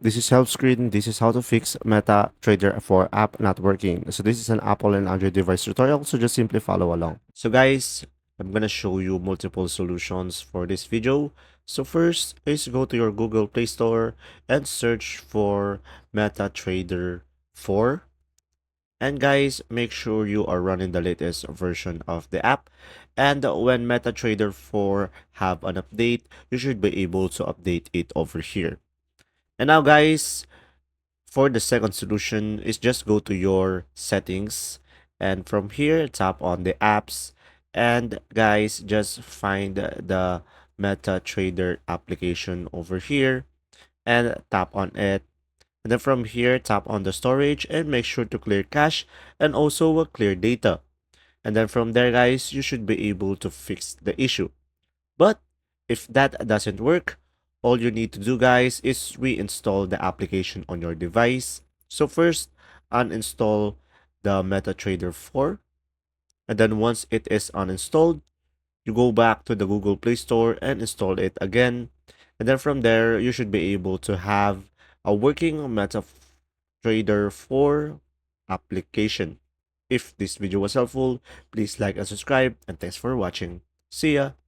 This is Helpscreen. This is how to fix MetaTrader for app not working. So this is an Apple and Android device tutorial. So just simply follow along. So guys, I'm gonna show you multiple solutions for this video. So first is go to your Google Play Store and search for MetaTrader 4. And guys, make sure you are running the latest version of the app. And when MetaTrader 4 have an update, you should be able to update it over here. And now guys, for the second solution is just go to your settings, and from here tap on the apps, and guys just find the MetaTrader application over here and tap on it. And then from here tap on the storage and make sure to clear cache and also clear data. And then from there guys, you should be able to fix the issue. But if that doesn't work, all you need to do guys is reinstall the application on your device. So first, uninstall the MetaTrader 4, and then once it is uninstalled, you go back to the Google Play Store and install it again. And then from there, you should be able to have a working MetaTrader 4 application. If this video was helpful, please like and subscribe, and thanks for watching. See ya!